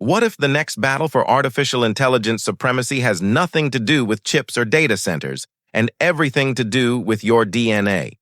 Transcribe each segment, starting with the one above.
What if the next battle for artificial intelligence supremacy has nothing to do with chips or data centers, and everything to do with your DNA?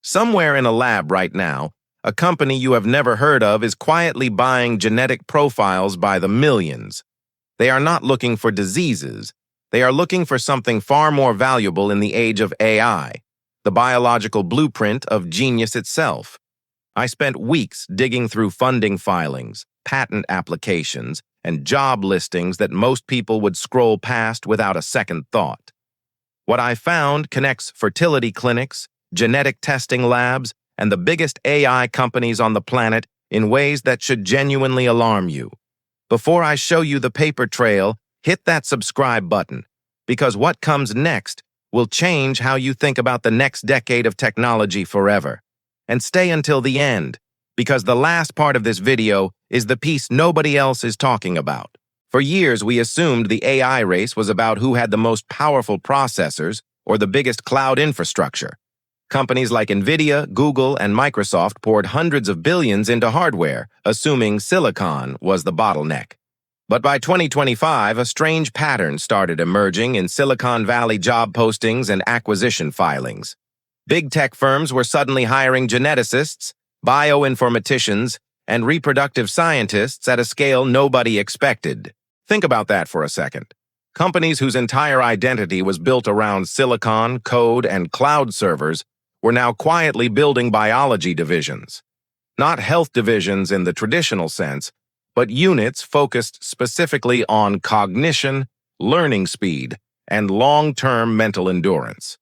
Somewhere in a lab right now, a company you have never heard of is quietly buying genetic profiles by the millions. They are not looking for diseases. They are looking for something far more valuable in the age of AI, the biological blueprint of genius itself. I spent weeks digging through funding filings, patent applications, and job listings that most people would scroll past without a second thought. What I found connects fertility clinics, genetic testing labs, and the biggest AI companies on the planet in ways that should genuinely alarm you. Before I show you the paper trail, hit that subscribe button, because what comes next will change how you think about the next decade of technology forever. And stay until the end, because the last part of this video is the piece nobody else is talking about. For years, we assumed the AI race was about who had the most powerful processors or the biggest cloud infrastructure. Companies like NVIDIA, Google, and Microsoft poured hundreds of billions into hardware, assuming silicon was the bottleneck. But by 2025, a strange pattern started emerging in Silicon Valley job postings and acquisition filings. Big tech firms were suddenly hiring geneticists, bioinformaticians, and reproductive scientists at a scale nobody expected. Think about that for a second. Companies whose entire identity was built around silicon, code, and cloud servers were now quietly building biology divisions. Not health divisions in the traditional sense, but units focused specifically on cognition, learning speed, and long-term mental endurance.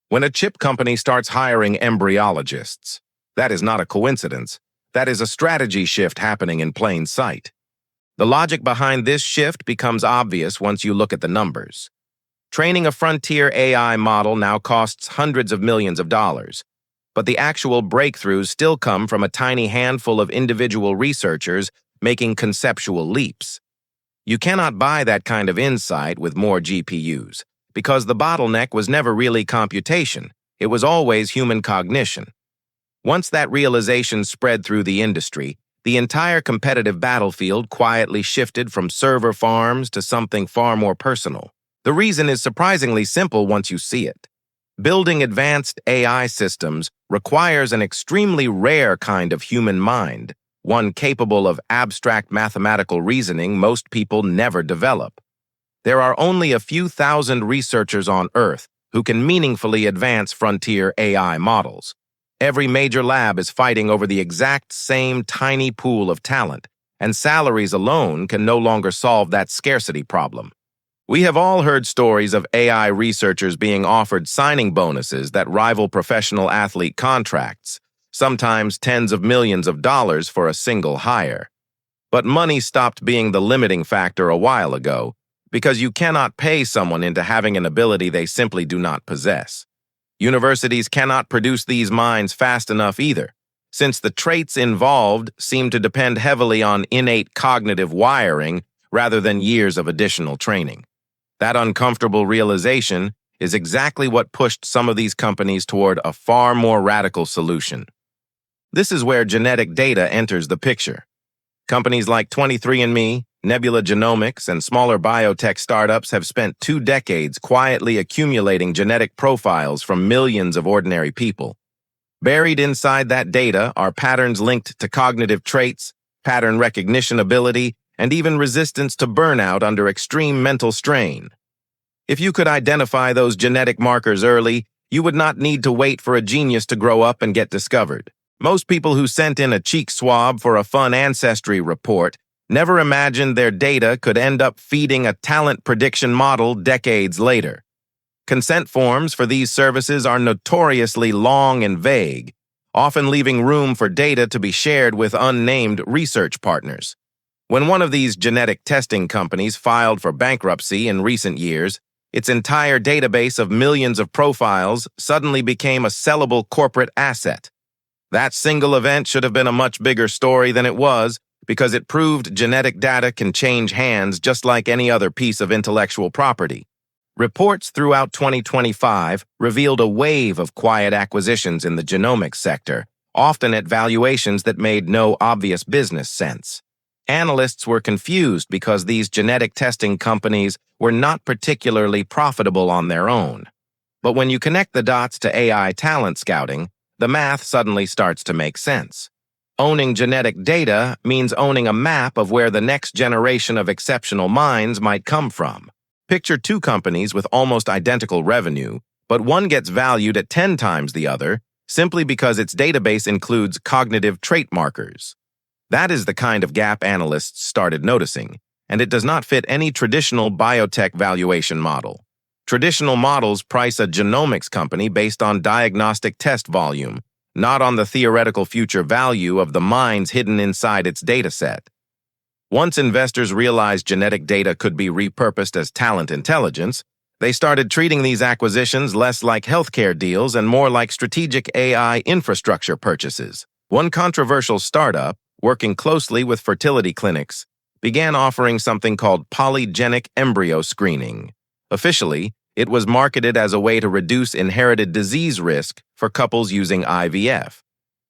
When a chip company starts hiring embryologists, that is not a coincidence. That is a strategy shift happening in plain sight. The logic behind this shift becomes obvious once you look at the numbers. Training a frontier AI model now costs hundreds of millions of dollars, but the actual breakthroughs still come from a tiny handful of individual researchers making conceptual leaps. You cannot buy that kind of insight with more GPUs, because the bottleneck was never really computation, it was always human cognition. Once that realization spread through the industry, the entire competitive battlefield quietly shifted from server farms to something far more personal. The reason is surprisingly simple once you see it. Building advanced AI systems requires an extremely rare kind of human mind, one capable of abstract mathematical reasoning most people never develop. There are only a few thousand researchers on Earth who can meaningfully advance frontier AI models. Every major lab is fighting over the exact same tiny pool of talent, and salaries alone can no longer solve that scarcity problem. We have all heard stories of AI researchers being offered signing bonuses that rival professional athlete contracts, sometimes tens of millions of dollars for a single hire. But money stopped being the limiting factor a while ago, because you cannot pay someone into having an ability they simply do not possess. Universities cannot produce these minds fast enough either, since the traits involved seem to depend heavily on innate cognitive wiring rather than years of additional training. That uncomfortable realization is exactly what pushed some of these companies toward a far more radical solution. This is where genetic data enters the picture. Companies like 23andMe, Nebula Genomics, and smaller biotech startups have spent 2 decades quietly accumulating genetic profiles from millions of ordinary people. Buried inside that data are patterns linked to cognitive traits, pattern recognition ability, and even resistance to burnout under extreme mental strain. If you could identify those genetic markers early, you would not need to wait for a genius to grow up and get discovered. Most people who sent in a cheek swab for a fun ancestry report never imagined their data could end up feeding a talent prediction model decades later. Consent forms for these services are notoriously long and vague, often leaving room for data to be shared with unnamed research partners. When one of these genetic testing companies filed for bankruptcy in recent years, its entire database of millions of profiles suddenly became a sellable corporate asset. That single event should have been a much bigger story than it was, because it proved genetic data can change hands just like any other piece of intellectual property. Reports throughout 2025 revealed a wave of quiet acquisitions in the genomics sector, often at valuations that made no obvious business sense. Analysts were confused because these genetic testing companies were not particularly profitable on their own. But when you connect the dots to AI talent scouting, the math suddenly starts to make sense. Owning genetic data means owning a map of where the next generation of exceptional minds might come from. Picture two companies with almost identical revenue, but one gets valued at 10 times the other simply because its database includes cognitive trait markers. That is the kind of gap analysts started noticing, and it does not fit any traditional biotech valuation model. Traditional models price a genomics company based on diagnostic test volume, not on the theoretical future value of the minds hidden inside its dataset. Once investors realized genetic data could be repurposed as talent intelligence, they started treating these acquisitions less like healthcare deals and more like strategic AI infrastructure purchases. One controversial startup, working closely with fertility clinics, began offering something called polygenic embryo screening. Officially, it was marketed as a way to reduce inherited disease risk for couples using IVF.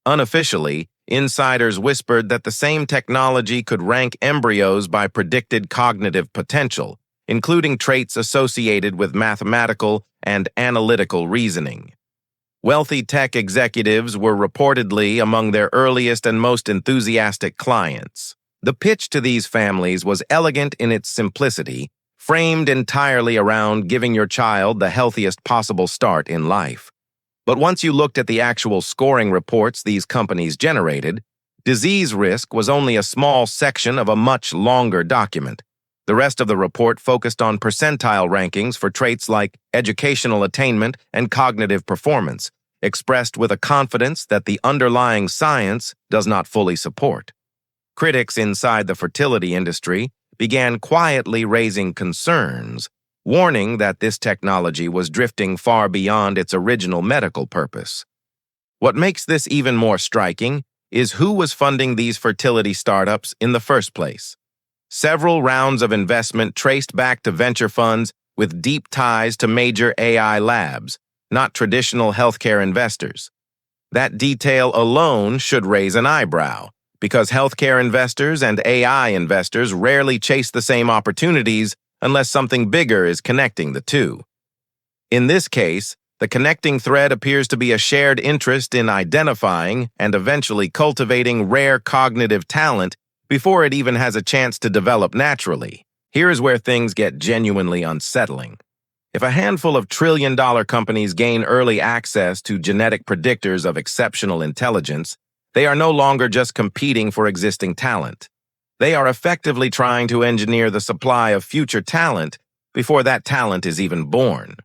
Unofficially, insiders whispered that the same technology could rank embryos by predicted cognitive potential, including traits associated with mathematical and analytical reasoning. Wealthy tech executives were reportedly among their earliest and most enthusiastic clients. The pitch to these families was elegant in its simplicity, framed entirely around giving your child the healthiest possible start in life. But once you looked at the actual scoring reports these companies generated, disease risk was only a small section of a much longer document. The rest of the report focused on percentile rankings for traits like educational attainment and cognitive performance, expressed with a confidence that the underlying science does not fully support. Critics inside the fertility industry began quietly raising concerns, warning that this technology was drifting far beyond its original medical purpose. What makes this even more striking is who was funding these fertility startups in the first place. Several rounds of investment traced back to venture funds with deep ties to major AI labs, not traditional healthcare investors. That detail alone should raise an eyebrow, because healthcare investors and AI investors rarely chase the same opportunities unless something bigger is connecting the two. In this case, the connecting thread appears to be a shared interest in identifying and eventually cultivating rare cognitive talent before it even has a chance to develop naturally. Here is where things get genuinely unsettling. If a handful of trillion-dollar companies gain early access to genetic predictors of exceptional intelligence, they are no longer just competing for existing talent. They are effectively trying to engineer the supply of future talent before that talent is even born.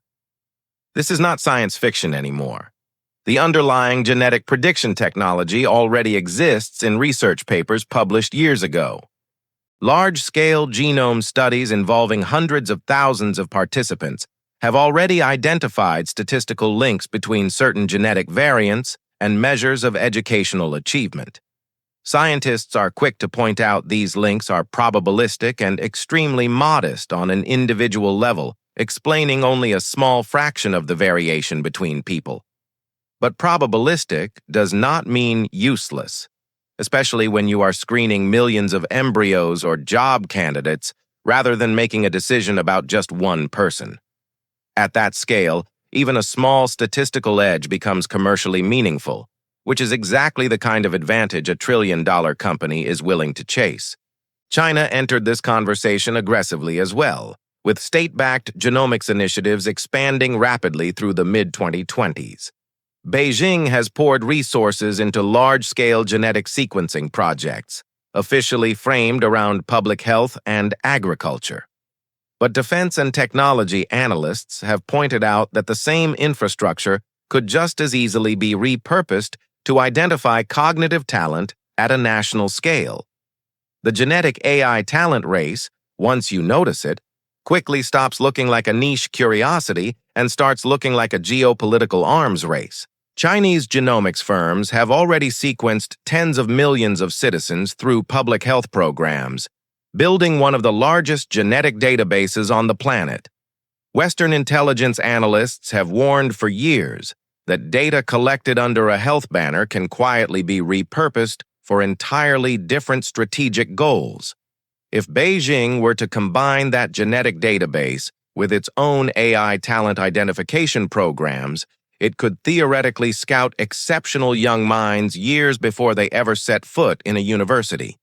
This is not science fiction anymore. The underlying genetic prediction technology already exists in research papers published years ago. Large-scale genome studies involving hundreds of thousands of participants have already identified statistical links between certain genetic variants and measures of educational achievement. Scientists are quick to point out these links are probabilistic and extremely modest on an individual level, explaining only a small fraction of the variation between people. But probabilistic does not mean useless, especially when you are screening millions of embryos or job candidates rather than making a decision about just one person. At that scale, even a small statistical edge becomes commercially meaningful, which is exactly the kind of advantage a trillion-dollar company is willing to chase. China entered this conversation aggressively as well, with state-backed genomics initiatives expanding rapidly through the mid-2020s. Beijing has poured resources into large-scale genetic sequencing projects, officially framed around public health and agriculture. But defense and technology analysts have pointed out that the same infrastructure could just as easily be repurposed to identify cognitive talent at a national scale. The genetic AI talent race, once you notice it, quickly stops looking like a niche curiosity and starts looking like a geopolitical arms race. Chinese genomics firms have already sequenced tens of millions of citizens through public health programs, building one of the largest genetic databases on the planet. Western intelligence analysts have warned for years that data collected under a health banner can quietly be repurposed for entirely different strategic goals. If Beijing were to combine that genetic database with its own AI talent identification programs, it could theoretically scout exceptional young minds years before they ever set foot in a university.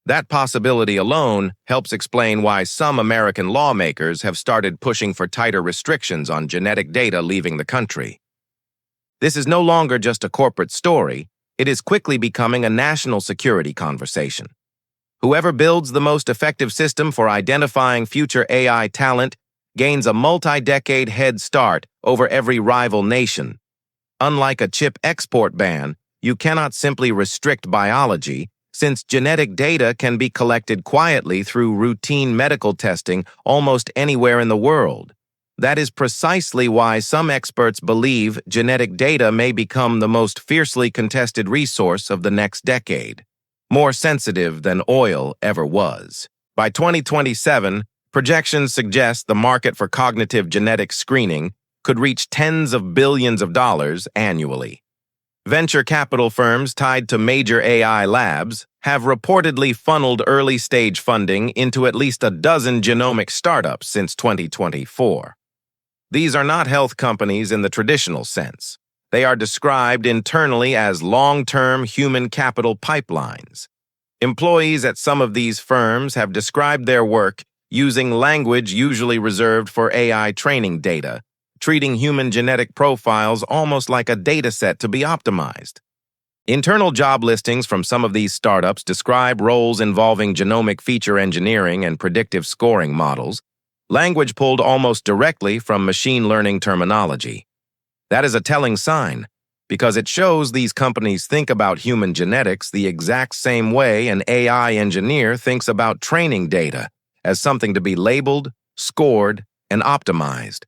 That possibility alone helps explain why some American lawmakers have started pushing for tighter restrictions on genetic data leaving the country. This is no longer just a corporate story, it is quickly becoming a national security conversation. Whoever builds the most effective system for identifying future AI talent gains a multi-decade head start over every rival nation. Unlike a chip export ban, you cannot simply restrict biology, since genetic data can be collected quietly through routine medical testing almost anywhere in the world. That is precisely why some experts believe genetic data may become the most fiercely contested resource of the next decade, more sensitive than oil ever was. By 2027, projections suggest the market for cognitive genetic screening could reach tens of billions of dollars annually. Venture capital firms tied to major AI labs have reportedly funneled early-stage funding into at least a dozen genomic startups since 2024. These are not health companies in the traditional sense. They are described internally as long-term human capital pipelines. Employees at some of these firms have described their work using language usually reserved for AI training data, treating human genetic profiles almost like a dataset to be optimized. Internal job listings from some of these startups describe roles involving genomic feature engineering and predictive scoring models, language pulled almost directly from machine learning terminology. That is a telling sign, because it shows these companies think about human genetics the exact same way an AI engineer thinks about training data, as something to be labeled, scored, and optimized.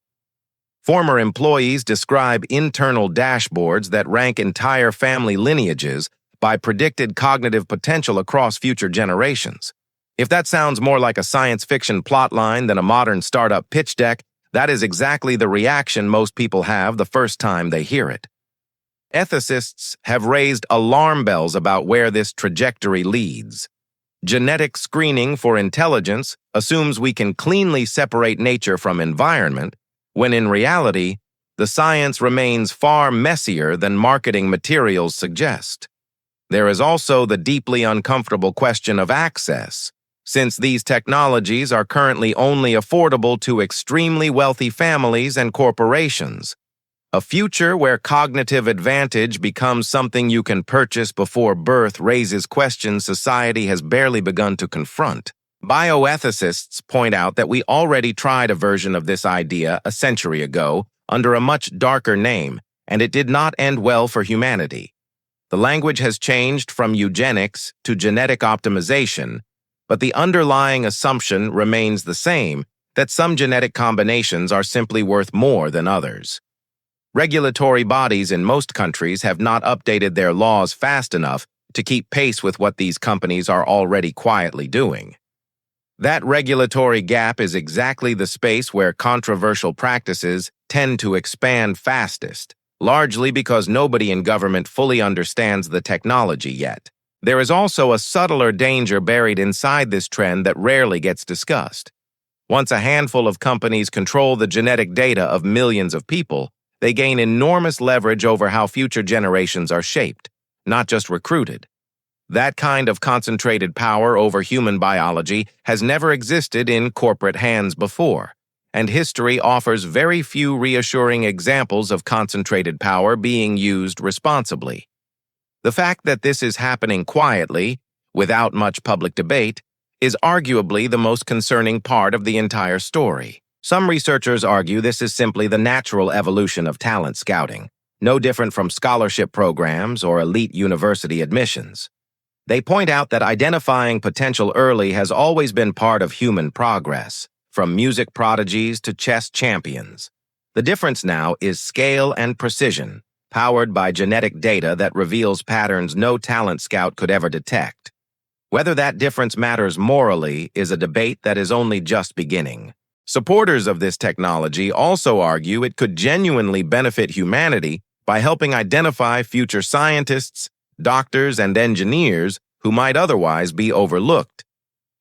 Former employees describe internal dashboards that rank entire family lineages by predicted cognitive potential across future generations. If that sounds more like a science fiction plotline than a modern startup pitch deck, that is exactly the reaction most people have the first time they hear it. Ethicists have raised alarm bells about where this trajectory leads. Genetic screening for intelligence assumes we can cleanly separate nature from environment, when in reality, the science remains far messier than marketing materials suggest. There is also the deeply uncomfortable question of access, since these technologies are currently only affordable to extremely wealthy families and corporations. A future where cognitive advantage becomes something you can purchase before birth raises questions society has barely begun to confront. Bioethicists point out that we already tried a version of this idea a century ago under a much darker name, and it did not end well for humanity. The language has changed from eugenics to genetic optimization, but the underlying assumption remains the same, that some genetic combinations are simply worth more than others. Regulatory bodies in most countries have not updated their laws fast enough to keep pace with what these companies are already quietly doing. That regulatory gap is exactly the space where controversial practices tend to expand fastest, largely because nobody in government fully understands the technology yet. There is also a subtler danger buried inside this trend that rarely gets discussed. Once a handful of companies control the genetic data of millions of people, they gain enormous leverage over how future generations are shaped, not just recruited. That kind of concentrated power over human biology has never existed in corporate hands before, and history offers very few reassuring examples of concentrated power being used responsibly. The fact that this is happening quietly, without much public debate, is arguably the most concerning part of the entire story. Some researchers argue this is simply the natural evolution of talent scouting, no different from scholarship programs or elite university admissions. They point out that identifying potential early has always been part of human progress, from music prodigies to chess champions. The difference now is scale and precision, powered by genetic data that reveals patterns no talent scout could ever detect. Whether that difference matters morally is a debate that is only just beginning. Supporters of this technology also argue it could genuinely benefit humanity by helping identify future scientists, doctors, and engineers who might otherwise be overlooked.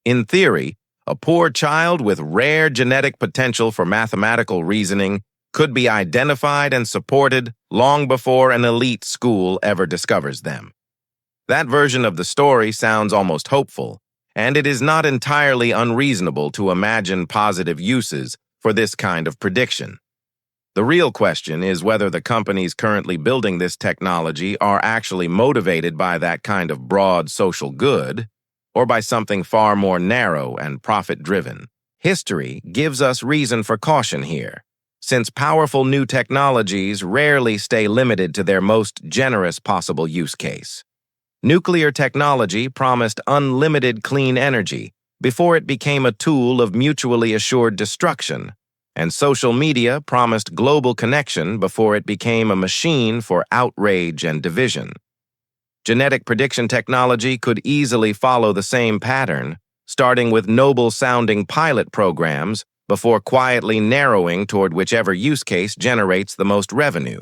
In theory, a poor child with rare genetic potential for mathematical reasoning could be identified and supported long before an elite school ever discovers them. That version of the story sounds almost hopeful, and it is not entirely unreasonable to imagine positive uses for this kind of prediction. The real question is whether the companies currently building this technology are actually motivated by that kind of broad social good, or by something far more narrow and profit-driven. History gives us reason for caution here, since powerful new technologies rarely stay limited to their most generous possible use case. Nuclear technology promised unlimited clean energy before it became a tool of mutually assured destruction, and social media promised global connection before it became a machine for outrage and division. Genetic prediction technology could easily follow the same pattern, starting with noble-sounding pilot programs before quietly narrowing toward whichever use case generates the most revenue.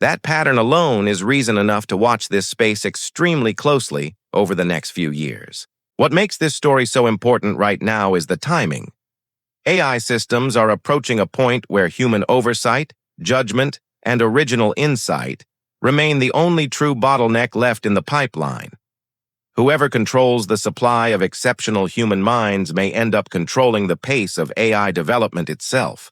That pattern alone is reason enough to watch this space extremely closely over the next few years. What makes this story so important right now is the timing. AI systems are approaching a point where human oversight, judgment, and original insight remain the only true bottleneck left in the pipeline. Whoever controls the supply of exceptional human minds may end up controlling the pace of AI development itself.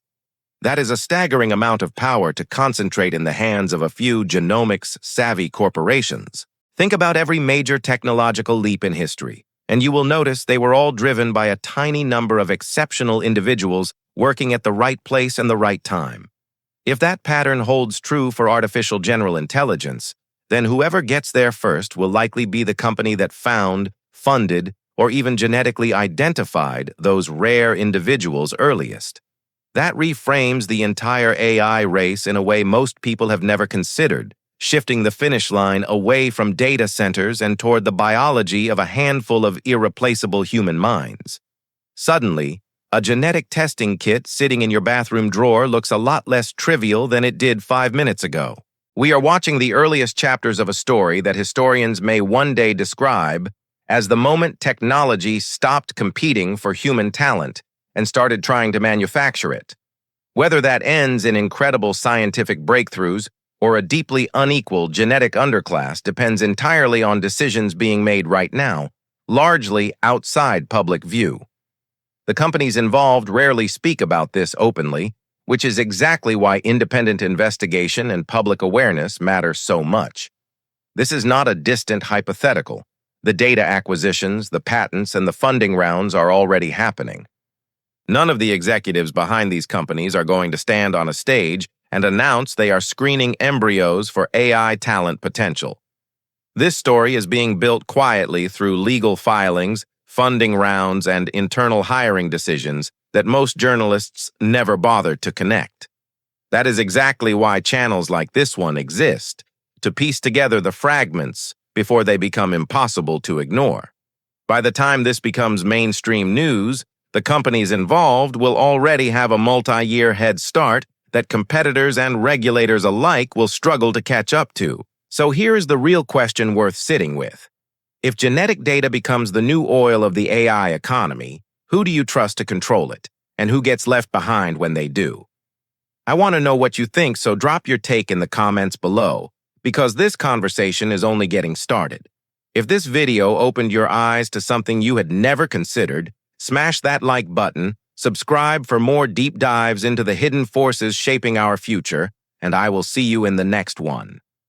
That is a staggering amount of power to concentrate in the hands of a few genomics-savvy corporations. Think about every major technological leap in history, and you will notice they were all driven by a tiny number of exceptional individuals working at the right place and the right time. If that pattern holds true for artificial general intelligence, then whoever gets there first will likely be the company that found, funded, or even genetically identified those rare individuals earliest. That reframes the entire AI race in a way most people have never considered, shifting the finish line away from data centers and toward the biology of a handful of irreplaceable human minds. Suddenly, a genetic testing kit sitting in your bathroom drawer looks a lot less trivial than it did 5 minutes ago. We are watching the earliest chapters of a story that historians may one day describe as the moment technology stopped competing for human talent and started trying to manufacture it. Whether that ends in incredible scientific breakthroughs or a deeply unequal genetic underclass depends entirely on decisions being made right now, largely outside public view. The companies involved rarely speak about this openly, which is exactly why independent investigation and public awareness matter so much. This is not a distant hypothetical. The data acquisitions, the patents, and the funding rounds are already happening. None of the executives behind these companies are going to stand on a stage and announce they are screening embryos for AI talent potential. This story is being built quietly through legal filings, funding rounds, and internal hiring decisions that most journalists never bother to connect. That is exactly why channels like this one exist, to piece together the fragments before they become impossible to ignore. By the time this becomes mainstream news, the companies involved will already have a multi-year head start that competitors and regulators alike will struggle to catch up to. So here is the real question worth sitting with. If genetic data becomes the new oil of the AI economy, who do you trust to control it, and who gets left behind when they do? I want to know what you think, so drop your take in the comments below, because this conversation is only getting started. If this video opened your eyes to something you had never considered, smash that like button, subscribe for more deep dives into the hidden forces shaping our future, and I will see you in the next one.